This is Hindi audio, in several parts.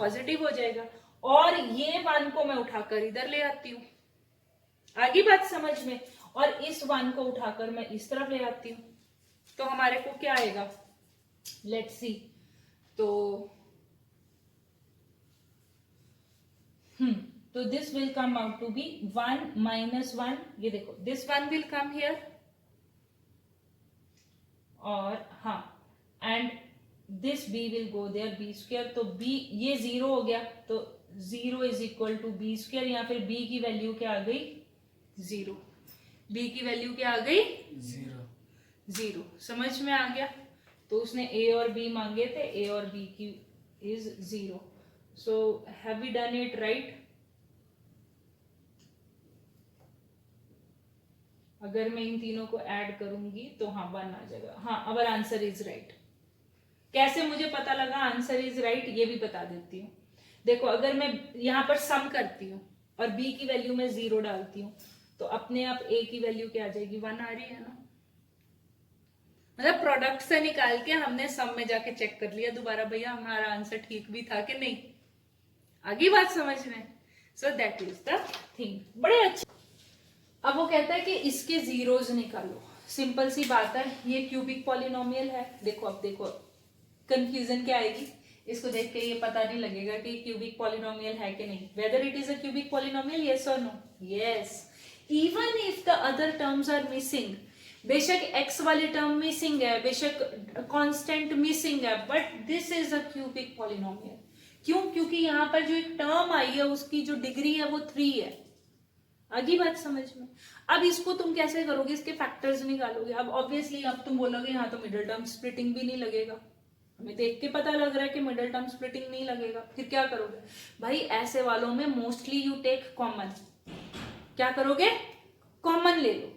पॉजिटिव हो जाएगा, और ये 1 को मैं उठाकर इधर ले आती हूँ, आगे बात समझ में, और इस 1 को उठाकर मैं इस तरफ ले आती हूँ, तो हमारे को क्या आएगा, लेट्स सी, तो तो this will come out to be 1 - 1, ये देखो दिस 1 विल कम हियर, और हाँ, and this b will go there, b square, तो b ये 0 हो गया, तो 0 is equal to b square, या फिर b की वैल्यू क्या आ गई, 0, b की वैल्यू क्या आ गई, 0, समझ में आ गया। तो उसने a और b मांगे थे, a और b की is 0, so have we done it right. अगर मैं इन तीनों को ऐड करूंगी तो हाँ 1 आ जाएगा, हाँ अवर आंसर इज राइट। कैसे मुझे पता लगा आंसर इज राइट, ये भी बता देती हूँ। देखो अगर मैं यहाँ पर सम करती हूँ और b की वैल्यू में 0 डालती हूँ, तो अपने आप a की वैल्यू क्या आ जाएगी, 1 आ रही है ना, मतलब प्रोडक्ट से निकाल के हमने सम में जाके चेक कर लिया दोबारा, भैया हमारा आंसर ठीक भी था कि नहीं, आगे बात समझ में। So that is the thing, बड़े अच्छे। अब वो कहता है कि इसके जीरोज निकालो, सिंपल सी बात है, ये क्यूबिक पॉलिनोमियल है। देखो अब देखो कंफ्यूजन क्या आएगी, इसको देख के ये पता नहीं लगेगा कि क्यूबिक पॉलिनोमियल है कि नहीं, whether it is a cubic polynomial, yes और no, yes, even if the other terms are missing, बेशक x वाली टर्म मिसिंग है, बेशक कांस्टेंट मिसिंग है, but this is a cubic polynomial. क्यों, क्योंकि यहाँ पर जो एक टर्म आई है उसकी जो डिग्री है वो 3 है, आगे बात समझ में। अब इसको तुम कैसे करोगे, इसके फैक्टर्स निकालोगे। अब ऑब्वियसली अब तुम बोलोगे यहाँ तो मिडिल टर्म स्प्लिटिंग भी नहीं लगेगा, हमें देख के पता लग रहा है कि मिडिल टर्म स्प्लिटिंग नहीं लगेगा, फिर क्या करोगे भाई, ऐसे वालों में मोस्टली यू टेक कॉमन, क्या करोगे, कॉमन ले लो,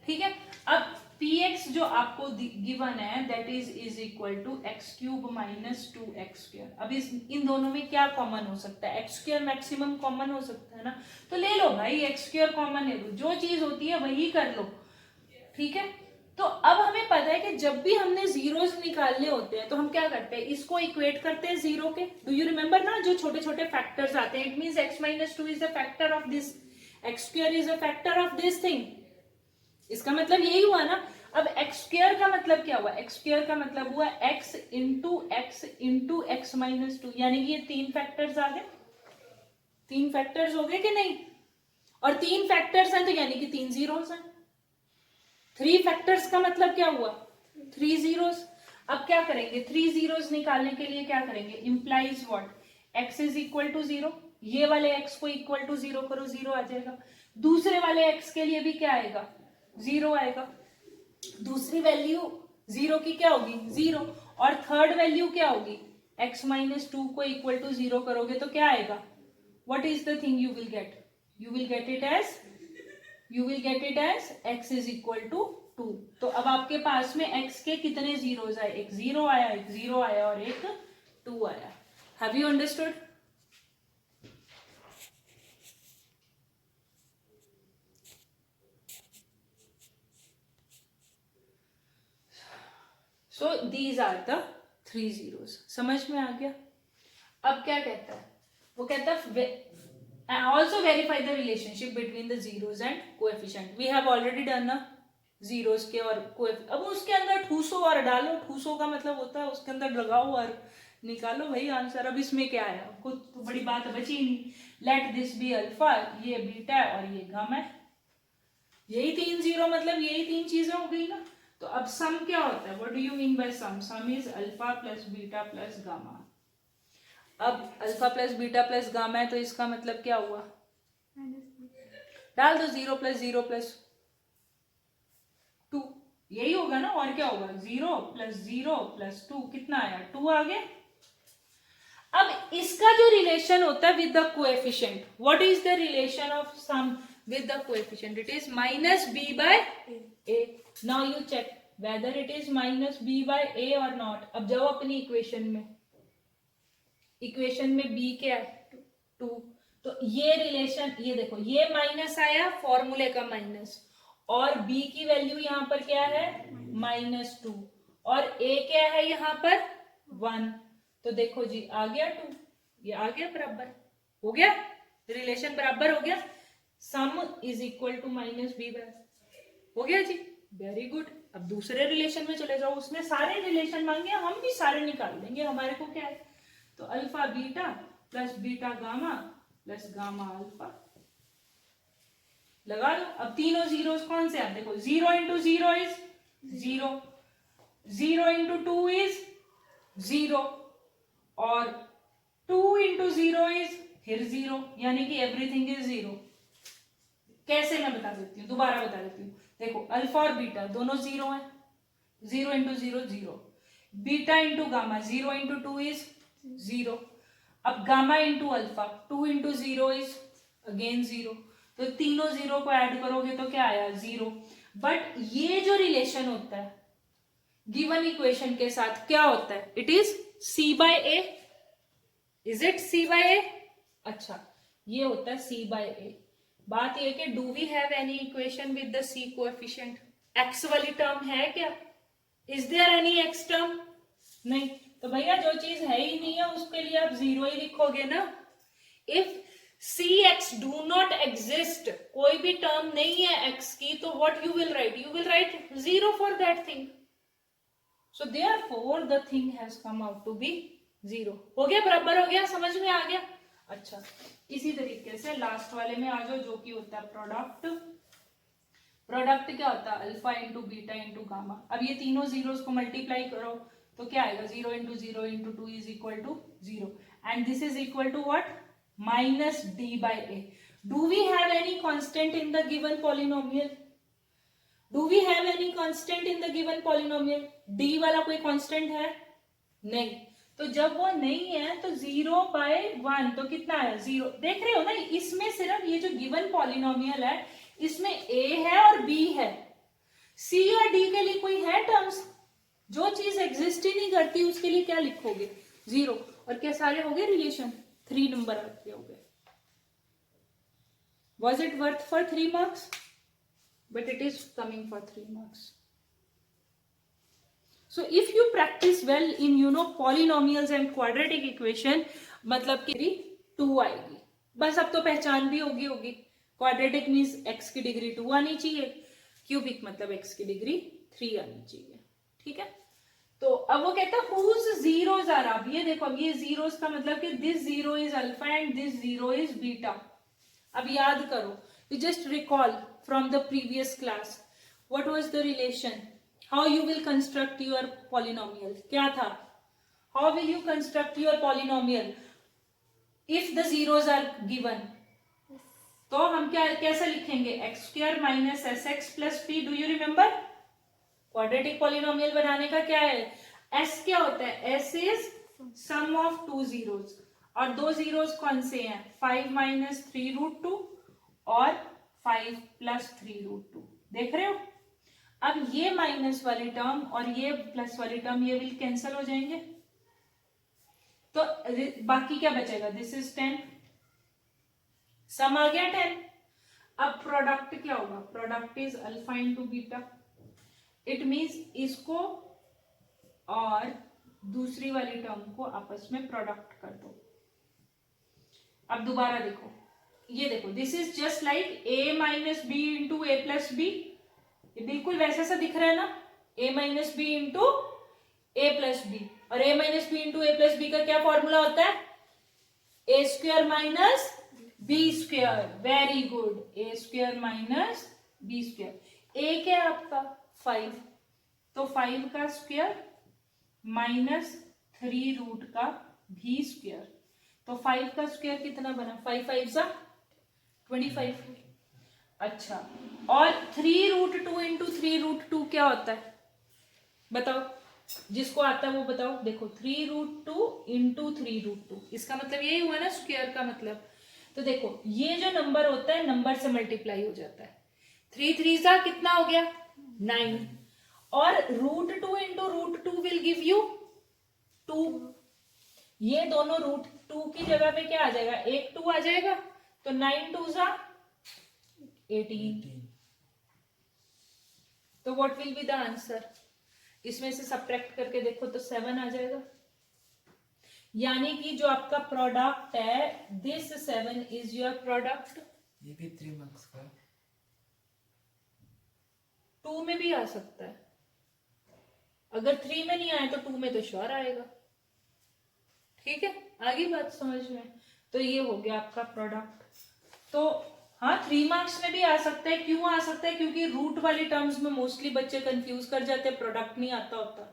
ठीक है। अब px जो आपको गिवन है that is equal to x³ - 2x²। अब इस इन दोनों में क्या कॉमन हो सकता है, x² मैक्सिमम कॉमन हो सकता है ना, तो ले लो भाई x² कॉमन ले लो, जो चीज होती है वही कर लो, ठीक है। तो अब हमें पता है कि जब भी हमने जीरोस निकालने होते हैं तो हम क्या करते हैं, इसको इक्वेट करते हैं जीरो के। डू यू रिमेम्बर ना, जो छोटे छोटे फैक्टर्स आते हैं, it means x - 2 is the factor of this, x² is a factor of this thing, इसका मतलब यही हुआ ना। अब x² का मतलब क्या हुआ, x² का मतलब हुआ x इंटू x - 2, यानी कि ये 3 फैक्टर्स आ गए, 3 फैक्टर्स हो गए कि नहीं, और 3 फैक्टर्स हैं तो यानी कि 3 जीरोस हैं, 3 फैक्टर्स का मतलब क्या हुआ, 3 जीरोस। अब क्या करेंगे, 3 जीरोस निकालने के लिए क्या करेंगे, implies what, x is equal to 0, ये वाले x को इक्वल टू 0 करो, 0 आ जाएगा। दूसरे वाले x के लिए भी क्या आएगा, 0 आएगा। दूसरी वैल्यू 0 की क्या होगी, 0, और थर्ड वैल्यू क्या होगी, x - 2 को इक्वल टू 0 करोगे तो क्या आएगा, what is the thing you will get, you will get it as x is equal to 2। तो अब आपके पास में x के कितने जीरोस आए, एक 0 आया, एक 0 आया और एक 2 आया। Have you understood? So these are the 3 zeros, समझ में आ गया। अब क्या कहता है, वो कहता है also verify the relationship between the zeros and coefficient. We have already done ना जीरोस के और अब उसके अंदर ठूसो और डालो, ठूसो का मतलब होता है उसके अंदर लगाओ और निकालो भाई आंसर। अब इसमें क्या है, कुछ तो बड़ी बात बची नहीं। लेट दिस बी अल्फा, ये बीटा और ये गामा है, यही 3 जीरो मतलब यही 3 चीजें हो गई ना। तो अब सम क्या होता है, what do you mean by sum, sum is alpha plus beta plus gamma. अब alpha plus beta plus gamma है तो इसका मतलब क्या हुआ, डाल दो 0 + 0 + 2, यही होगा ना, और क्या होगा, 0 + 0 + 2, कितना आया, 2 आ गया। अब इसका जो रिलेशन होता है with the coefficient, what is the relation of sum with the coefficient, it is -b/a. now you check whether it is -b/a or not। अब जाओ अपनी इक्वेशन में, इक्वेशन में b क्या है, 2, तो ये रिलेशन, ये देखो ये माइनस आया, फॉर्मूले का माइनस, और b की वैल्यू यहाँ पर क्या है, -2, और a क्या है यहाँ पर 1, तो देखो जी आ गया 2। ये आ गया बराबर, हो गया रिलेशन बराबर हो गया, sum is equal to minus b by, हो गया जी, वेरी गुड। अब दूसरे रिलेशन में चले जाओ, उसने सारे रिलेशन मांगे, हम भी सारे निकाल देंगे, हमारे को क्या है, तो alpha beta plus beta gamma plus gamma alpha लगा दो। अब तीनों जीरोस कौन से, आप देखो 0 इंटू 0 इज 0, 0 इंटू 2 इज 0 और 2 इंटू 0 इज फिर 0, यानी कि एवरीथिंग इज 0। कैसे मैं बता देती हूँ, दोबारा बता देती हूँ। देखो अल्फा और बीटा दोनों 0 है, 0 into 0 0, beta into gamma 0 into 2 is 0, अब gamma into alpha 2 into 0 is again 0, तो तीनों 0 को ऐड करोगे तो क्या आया 0। बट ये जो रिलेशन होता है गिवन इक्वेशन के साथ क्या होता है, it is C by A, is it C by A, अच्छा ये होता है सी बाय ए। बात ये कि do we have any equation with the c coefficient, x वाली टर्म है क्या, is there any x term, नहीं, तो भैया जो चीज है ही नहीं है उसके लिए आप 0 ही लिखोगे ना। If c x do not exist, कोई भी टर्म नहीं है एक्स की, तो what you will write, you will write 0 for that thing, so therefore the thing has come out to be 0। हो गया, बराबर हो गया, समझ में आ गया। अच्छा इसी तरीके से लास्ट वाले में आ जाओ, जो कि होता है प्रोडक्ट। प्रोडक्ट क्या होता है, alpha into beta into gamma. अब ये तीनों जीरोस को मल्टीप्लाई करो तो क्या आएगा, 0 into 0 into 2 is equal to 0 and this is equal to what, minus d by a. Do we have any constant in the given polynomial, do we have any constant in the given polynomial, d वाला कोई कांस्टेंट है नहीं, तो जब वो नहीं है तो 0 बाय 1 तो कितना है 0, देख रहे हो ना, इसमें सिर्फ ये जो गिवन पॉलिनोमियल है इसमें a है और b है, c और d के लिए कोई है टर्म्स, जो चीज एग्जिस्ट ही नहीं करती उसके लिए क्या लिखोगे 0, और क्या सारे हो गए रिलेशन, 3 नंबर आपके हो गए। Was it worth for 3 marks? But it is coming for 3 marks. So if you practice well in polynomials and quadratic equation, मतलब कि 2 आएगी, बस अब तो पहचान भी होगी। क्वाड्रेटिक मीन्स x की डिग्री 2 आनी चाहिए, क्यूबिक मतलब x की डिग्री 3 आनी चाहिए, ठीक है। तो अब वो कहता है whose zeros are, अब ये देखो, अब ये zeros का मतलब कि this 0 is alpha and this 0 is beta। अब याद करो, you just recall from the previous class what was the relation, how you will construct your polynomial, क्या था, how will you construct your polynomial if the zeros are given, तो हम क्या कैसे लिखेंगे, x square minus s x plus p, do you remember. Quadratic polynomial बनाने का क्या है, एस क्या होता है, s is sum of 2 zeros, और 2 जीरोस कौन से हैं, 5 माइनस 3 रूट 2 और 5 प्लस 3 रूट 2, देख रहे हो। अब ये माइनस वाली टर्म और ये प्लस वाली टर्म ये विल कैंसिल हो जाएंगे, तो बाकी क्या बचेगा, दिस इज 10, सम आ गया 10। अब प्रोडक्ट क्या होगा, product is alpha into beta, it means इसको और दूसरी वाली टर्म को आपस में प्रोडक्ट कर दो। अब दोबारा देखो, ये देखो, this is just like a minus B into A plus B, ये बिल्कुल वैसे सा दिख रहा है ना, a minus B into A plus B, और a minus B into A plus B का क्या फॉर्मूला होता है, A square minus B square, very good, A square minus B square. ए क्या है आपका 5, तो 5 का स्क्वायर माइनस 3 रूट का भी स्क्वायर, तो 5 का स्क्वायर कितना बना, 5 5 सा 25। अच्छा, और 3 रूट 2 इंटू 3 रूट 2 क्या होता है, बताओ, जिसको आता है वो बताओ। देखो 3 रूट 2 इंटू 3 रूट 2, इसका मतलब यही हुआ ना स्क्वायर का मतलब। तो देखो ये जो नंबर होता है नंबर से मल्टीप्लाई हो जाता है, 3 3 सा कितना हो गया 9, और root 2 into root 2 will give you 2, ये दोनों रूट 2 की जगह पे क्या आ जाएगा, एक 2 आ जाएगा, तो 9 2 सा 18, तो what will be the answer, इसमें से सब्ट्रैक्ट करके देखो तो 7 आ जाएगा। यानी कि जो आपका प्रोडक्ट है, दिस 7 इज योर प्रोडक्ट। ये भी 3 मार्क्स का 2 में भी आ सकता है, अगर 3 में नहीं आया तो 2 में तो श्योर आएगा। ठीक है, आगे बात समझ में। तो ये हो गया आपका प्रोडक्ट। तो हाँ, 3 मार्क्स में भी आ सकता है। क्यों आ सकता है? क्योंकि रूट वाली टर्म्स में मोस्टली बच्चे कंफ्यूज कर जाते हैं, प्रोडक्ट नहीं आता होता।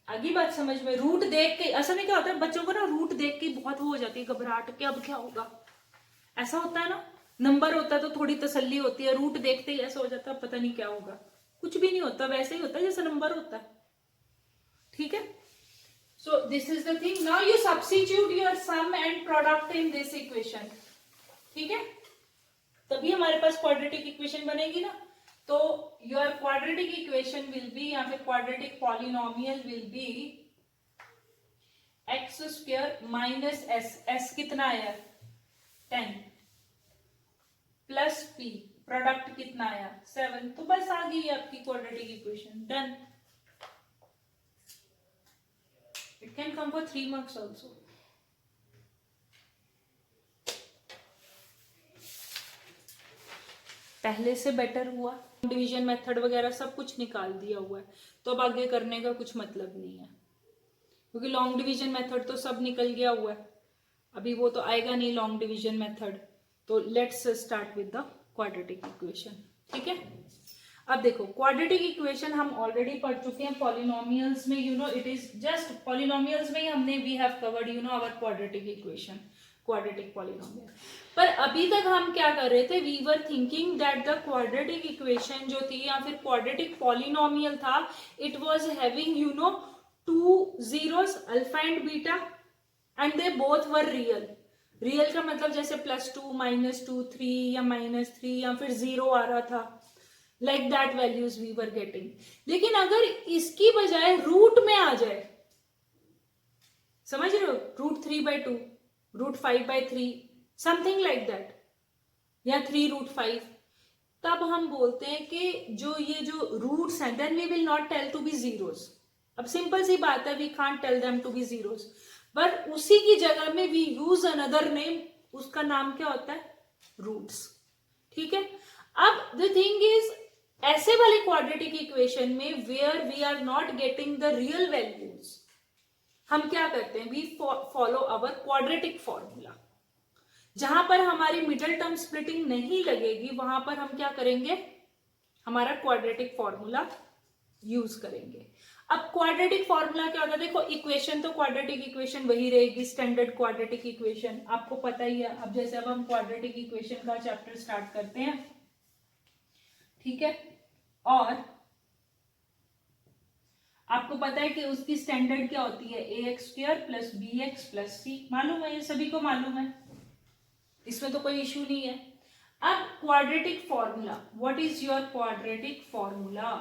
आगे बात समझ में। रूट देख के असल में क्या होता है, बच्चों को ना रूट देख के बहुत वो हो जाती है घबराहट के अब क्या होगा, ऐसा होता है ना। नंबर होता है तो थोड़ी तसल्ली होती है, रूट देखते ही ऐसा हो जाता है पता नहीं क्या होगा। कुछ भी नहीं होता, वैसे ही होता है जैसे नंबर होता है। ठीक है, so this is the thing. Now you substitute your sum and product in this equation. ठीक है, तभी हमारे पास क्वाड्रेटिक इक्वेशन बनेगी ना। तो your quadratic equation will be, या फिर quadratic polynomial will be x square minus S, S कितना आया 10, प्लस पी, प्रोडक्ट कितना आया 7। तो बस आ गई आपकी quadratic equation, done. It can come for 3 marks also. पहले से बेटर हुआ, डिवीजन मेथड वगैरह सब कुछ निकाल दिया हुआ है, तो अब आगे करने का कुछ मतलब नहीं है, क्योंकि लॉन्ग डिवीजन मेथड तो सब निकल गया हुआ है, अभी वो तो आएगा नहीं लॉन्ग डिवीजन मेथड। तो let's start with the quadratic equation. ठीक है, अब देखो क्वाड्रेटिक इक्वेशन हम ऑलरेडी पढ़ चुके हैं पॉलिनोमियल्स में, you know it is just polynomials में ही हमने we have covered you know our quadratic equation, quadratic polynomial. पर अभी तक हम क्या कर रहे थे, we were thinking that the quadratic equation जो थी या फिर क्वाड्रेटिक पॉलिनोमियल था, it was having you know 2 zeros alpha and beta and they both were real. Real का मतलब जैसे +2, -2, 3 या -3 या फिर 0 आ रहा था, like that values we were getting. लेकिन अगर इसकी बजाय रूट में आ जाए, समझ रहे हो, √3/2, √5/3, समथिंग लाइक दैट, या 3√5, तब हम बोलते हैं कि जो रूट्स हैं, then we will not tell to be zeros. अब सिंपल सी बात है, we can't tell them to be zeros, पर उसी की जगह में वी यूज अनदर नेम, उसका नाम क्या होता है, रूट्स। ठीक है, अब द थिंग इज, ऐसे वाले क्वाड्रेटिक इक्वेशन में where we are not getting the real values, हम क्या करते हैं, we follow our quadratic formula. जहां पर हमारी मिडिल टर्म स्प्लिटिंग नहीं लगेगी, वहां पर हम क्या करेंगे, हमारा क्वाड्रेटिक फॉर्मूला यूज करेंगे। अब क्वाड्रेटिक फॉर्मूला क्या होता है, देखो इक्वेशन तो क्वाड्रेटिक इक्वेशन वही रहेगी, स्टैंडर्ड क्वाड्रेटिक इक्वेशन आपको पता ही है। अब जैसे अब हम क्वाड्रेटिक इक्वेशन का चैप्टर स्टार्ट करते हैं, ठीक है, और आपको पता है कि उसकी स्टैंडर्ड क्या होती है, ax² + bx + c, मालूम है, ये सभी को मालूम है, इसमें तो कोई इश्यू नहीं है। अब quadratic formula, what is your quadratic formula,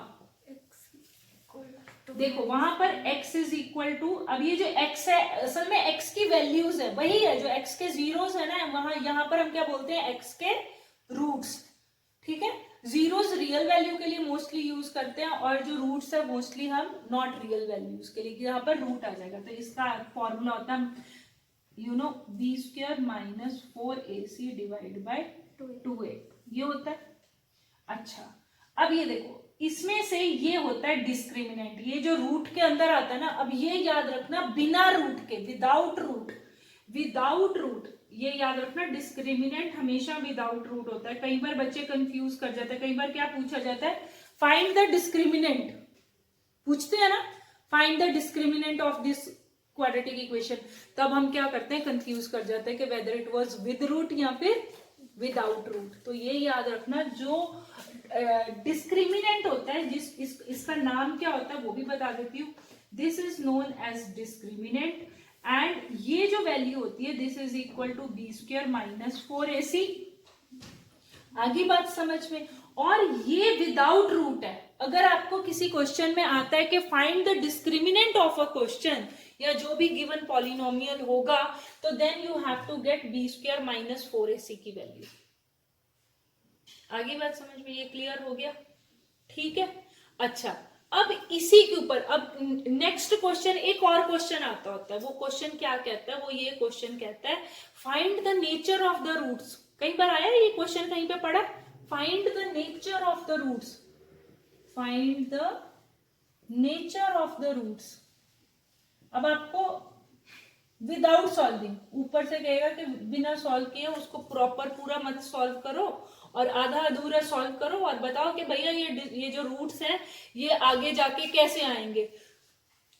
देखो वहां पर x इज इक्वल टू, अब ये जो x है असल में x की वैल्यूज है, वही है जो x के जीरोस है ना, वहां यहां पर हम क्या बोलते हैं, x के रूट्स। ठीक है, जीरोस रियल वैल्यू के लिए मोस्टली यूज करते हैं, और जो रूट्स है मोस्टली हम नॉट रियल वैल्यूज के लिए, यहाँ पर रूट आ जाएगा। तो इसका फॉर्मूला होता है you know b² - 4ac / 2a, ये होता है। अच्छा, अब ये देखो, इसमें से ये होता है डिस्क्रिमिनेंट, ये जो रूट के अंदर आता है ना, अब ये याद रखना बिना रूट के, विदाउट रूट, ये याद रखना, डिस्क्रिमिनेंट हमेशा विदाउट रूट होता है। कई बार बच्चे कंफ्यूज कर जाते हैं, कई बार क्या पूछा जाता है, फाइंड द डिस्क्रिमिनेंट, पूछते हैं ना, find the discriminant of this quadratic equation, तब हम क्या करते हैं, कंफ्यूज कर जाते हैं कि whether it was with root या फिर विदाउट रूट। तो ये याद रखना, जो डिस्क्रिमिनेंट होता है, इसका नाम क्या होता है वो भी बता देती हूँ, this is known as discriminant, and ये जो वैल्यू होती है, this is equal to b² - 4ac। आगे बात समझ में। और ये विदाउट रूट है। अगर आपको किसी क्वेश्चन में आता है कि find the discriminant of a question, या जो भी गिवन पॉलिनोमियल होगा, तो then you have to get b² - 4ac की वैल्यू। आगे बात समझ में, ये क्लियर हो गया, ठीक है। अच्छा, अब इसी के ऊपर अब नेक्स्ट क्वेश्चन, एक और क्वेश्चन आता होता है। वो क्वेश्चन क्या कहता है? वो ये क्वेश्चन कहता है find the nature of the roots. कई बार आया ये क्वेश्चन, कहीं पे पढ़ा? Find the nature of the roots, find the nature of the roots. अब आपको विदाउट सॉल्विंग, ऊपर से कहेगा कि बिना सॉल्व किए उसको प्रॉपर पूरा मत सॉल्व करो और आधा अधूरा सॉल्व करो और बताओ कि भैया ये जो रूट्स हैं ये आगे जाके कैसे आएंगे,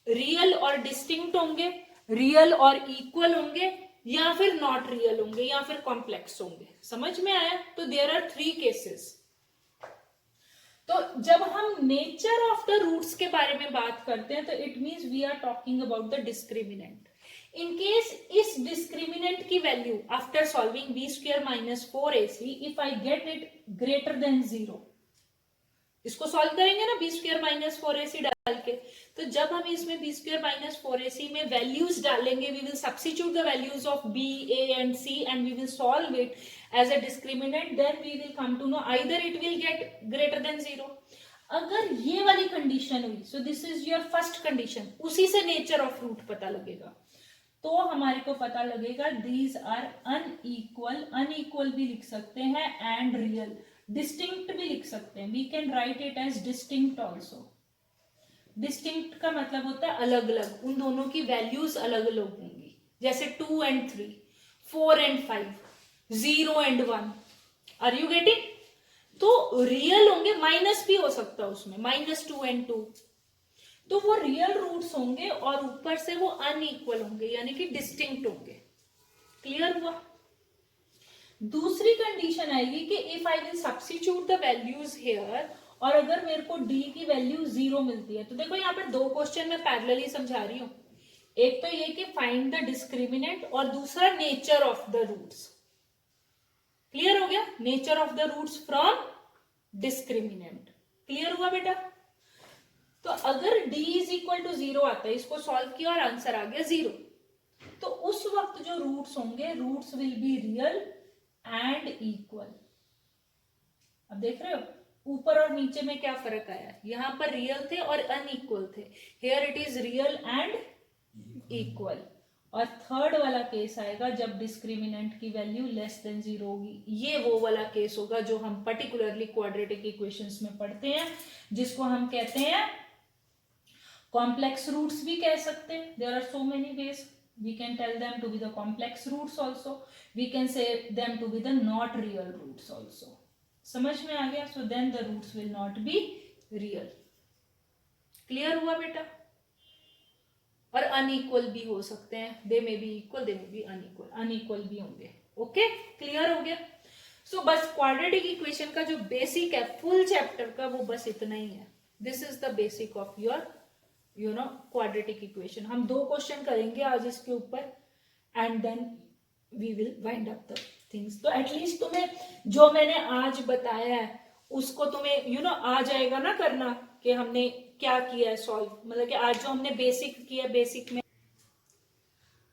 रियल और डिस्टिंक्ट होंगे, रियल और इक्वल होंगे, या फिर नॉट रियल होंगे, या फिर कॉम्प्लेक्स होंगे। समझ में आया? तो देयर आर 3 केसेस। तो जब हम नेचर ऑफ द रूट्स के बारे में बात करते हैं तो it means we are talking about the discriminant. In case इस डिस्क्रिमिनेंट की value after solving b square minus 4ac, if I get it greater than 0, इसको सॉल्व करेंगे ना बी स्क्वायर माइनस 4ac डाल के, तो जब हम इसमें बी स्क्वायर माइनस 4ac में वैल्यूज डालेंगे, we will substitute the values of b, a and c and we will solve it as a discriminant, then we will come to know either it will get greater than 0। अगर ये वाली कंडीशन हुई, so this is your first condition, उसी से नेचर ऑफ रूट पता लगेगा। तो हमारे को पता लगेगा दीज आर अनइक्वल, अनइक्वल भी लिख सकते हैं एंड रियल, डिस्टिंक्ट भी लिख सकते हैं, we can write it as distinct also. Distinct का मतलब होता है अलग अलग, उन दोनों की वैल्यूज अलग अलग होंगी, जैसे 2 and 3, 4 and 5, 0 and 1। Are you getting? तो रियल होंगे, माइनस भी हो सकता है उसमें, -2 and 2, तो वो रियल रूट्स होंगे और ऊपर से वो अनइक्वल होंगे, यानी कि डिस्टिंक्ट होंगे। क्लियर हुआ? दूसरी कंडीशन आएगी कि if I will substitute the values here, और अगर मेरे को d की वैल्यू 0 मिलती है, तो देखो यहाँ पर 2 क्वेश्चन मैं पैरेलली समझा रही हूँ। एक तो ये कि फाइंड द डिस्क्रिमिनेंट और दूसरा nature of the roots. Clear हो गया? Nature of the roots from discriminant. Clear हुआ बेटा? तो अगर d इज इक्वल टू 0 आता है, इसको सॉल्व किया और आंसर आ गया 0, तो उस वक्त जो रूट्स होंगे, roots will be real and equal. अब देख रहे हो ऊपर और नीचे में क्या फर्क आया? यहां पर रियल थे और अनइक्वल थे, here it is real and equal. और थर्ड वाला केस आएगा जब डिस्क्रिमिनेंट की वैल्यू लेस देन 0 होगी। ये वो वाला केस होगा जो हम पर्टिकुलरली क्वाड्रेटिक इक्वेशंस में पढ़ते हैं, जिसको हम कहते हैं कॉम्प्लेक्स रूट्स भी कह सकते हैं। There are so many ways, we can tell them to be the complex roots also, we can say them to be the not real roots also. समझ में आ गया? So then the roots will not be real. Clear हुआ बेटा? और अनइक्वल भी हो सकते हैं, they may be equal, they may be unequal, unequal भी होंगे। ओके, क्लियर हो गया? सो बस क्वाड्रेटिक इक्वेशन का जो बेसिक है फुल चैप्टर का, वो बस इतना ही है। This is the basic of your quadratic equation. हम 2 क्वेश्चन करेंगे आज इसके ऊपर and then we will wind up the things. तो एटलीस्ट तुम्हें जो मैंने आज बताया है उसको तुम्हें आ जाएगा ना करना, कि हमने क्या किया है सॉल्व, मतलब कि आज जो हमने बेसिक किया बेसिक में।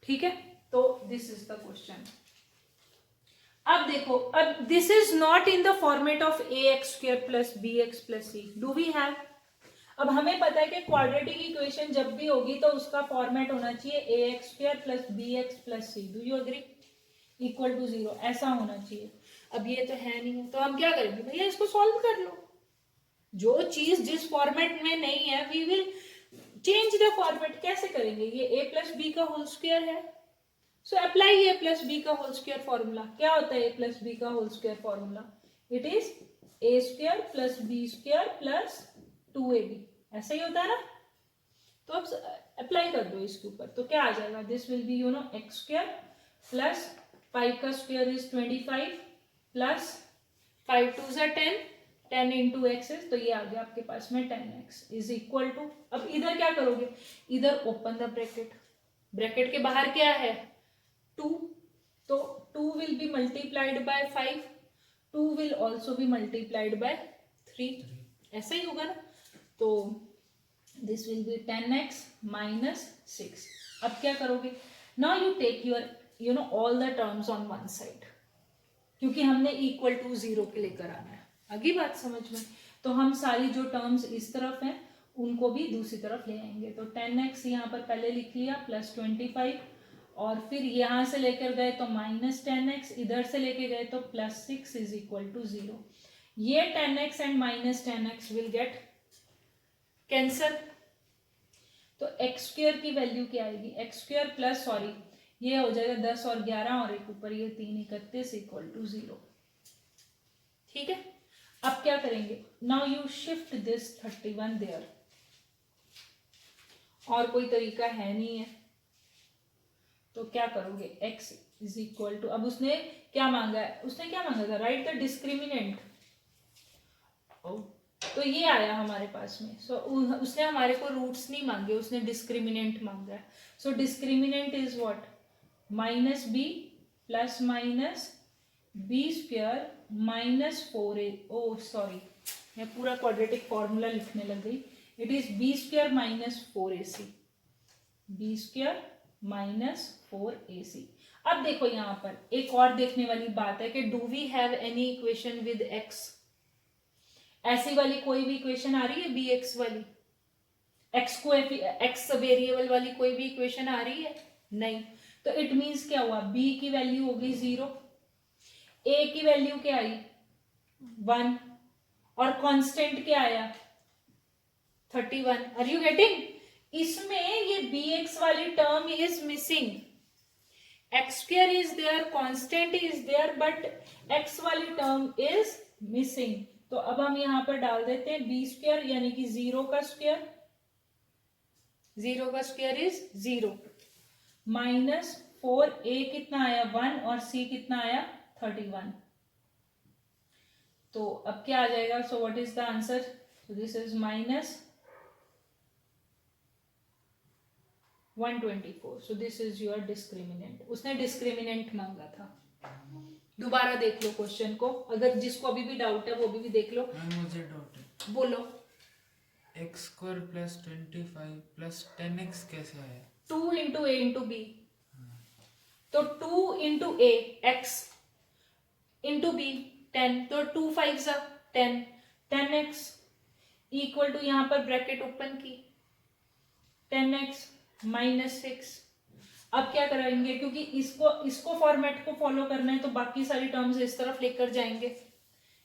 ठीक है, तो दिस इज द क्वेश्चन। अब देखो, अब this is not in the format of ax² + bx + c, do we have? अब हमें पता है कि क्वाड्रेटिक इक्वेशन जब भी होगी तो उसका फॉर्मेट होना चाहिए ax² + bx + c, do you agree? Equal to 0, ऐसा होना चाहिए। अब ये तो है नहीं, तो हम क्या करेंगे भैया, इसको सॉल्व कर लो। जो चीज जिस फॉर्मेट में नहीं है we will change the format. कैसे करेंगे? ये a + b का होल स्क्वायर है, सो अप्लाई a + b का होल स्क्वायर फॉर्मूला। क्या होता है a + b का whole square formula? It is a² + b² + 2ab, ऐसा ही होता है ना? तो अब अप्लाई कर दो इसके ऊपर, तो क्या आ जाएगा? दिस विल बी x² + 5 का square is 25 + 5 2 = 10, 10 into x is, तो ये आ गया आपके पास में 10x इज इक्वल टू, अब इधर क्या करोगे? इधर ओपन द ब्रैकेट, ब्रैकेट के बाहर क्या है? 2, तो 2 will be multiplied by 5, 2 will also be multiplied by 3, ऐसा ही होगा ना? तो दिस विल बी 10x - 6। अब क्या करोगे? Now you take your all the terms on one side, क्योंकि हमने इक्वल टू 0 के लेकर आना है। आगे बात समझ में? तो हम सारी जो टर्म्स इस तरफ हैं उनको भी दूसरी तरफ ले आएंगे। तो 10x यहाँ पर पहले लिख लिया प्लस 25, और फिर यहाँ से लेकर गए तो माइनस 10x, इधर से लेके गए तो प्लस 6 इज इक्वल टू 0। ये 10x and minus 10x will get cancel. तो एक्स स्क्वायर की वैल्यू क्या आएगी, एक्स स्क्वायर प्लस सॉरी ये हो जाएगा 10 और 11 और एक ऊपर ये 3 31 इक्वल टू 0। ठीक है, अब क्या करेंगे, now you shift this 31 there, और कोई तरीका है नहीं है, तो क्या करोगे, x इज इक्वल टू, अब उसने क्या मांगा है, उसने क्या मांगा था, राइट द डिस्क्रिमिनेंट। तो ये आया हमारे पास में। सो उसने हमारे को रूट्स नहीं मांगे, उसने डिस्क्रिमिनेंट मांगा है। So discriminant is what, minus B plus minus B square minus 4a, oh sorry मैं पूरा क्वाड्रेटिक फॉर्मूला लिखने लग गई। It is B square minus 4ac, B square minus 4ac। अब देखो यहाँ पर एक और देखने वाली बात है कि do we have any equation with x, ऐसी वाली कोई भी इक्वेशन आ रही है बी एक्स वाली, एक्स वेरिएबल वाली कोई भी इक्वेशन आ रही है, नहीं। तो इट मीन्स क्या हुआ, b की वैल्यू हो गई 0, a की वैल्यू क्या आई 1, और कांस्टेंट क्या आया 31। आर यू गेटिंग, इसमें ये bx वाली term is missing, x square is there, constant is there, but x वाली टर्म इज मिसिंग। तो अब हम यहां पर डाल देते हैं बी स्क्वायर यानी कि 0 का स्क्वायर, 0 का स्क्वायर इज 0 माइनस 4a कितना आया 1 और c कितना आया 31। तो अब क्या आ जाएगा, so what is the answer, so this is minus 124। So this is your discriminant. उसने डिस्क्रिमिनेंट मांगा था। दोबारा देख लो क्वेश्चन को, अगर जिसको अभी भी डाउट है वो भी देख लो। मुझे डाउट है, बोलो। X square plus 25 plus 10x कैसे आया, 2 इंटू ए इंटू बी, तो 2 इंटू ए एक्स इंटू बी 10, तो 2 5 10, 10x इक्वल टू यहाँ पर ब्रैकेट ओपन की 10x माइनस 6। अब क्या कराएंगे, क्योंकि इसको फॉर्मेट को फॉलो करना है तो बाकी सारी टर्म्स इस तरफ लेकर जाएंगे।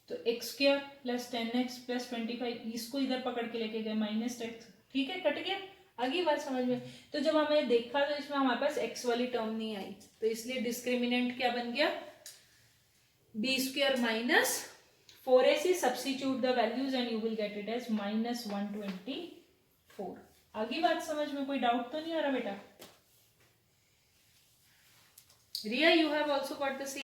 तो x square plus 10x plus 25, इसको इधर पकड़ के लेके गए माइनस x, ठीक है, कट गया, आगे बात समझ में। तो जब हमने देखा तो इसमें हमारे पास x वाली टर्म नहीं आई, तो इसलिए डिस्क्रिमिनेंट क्या बन गया, b square minus 4ac, substitute the values and you will get it as minus 124। आगे बात समझ में, कोई डाउट तो नहीं आ रहा बेटा? Riya, you have also got the same.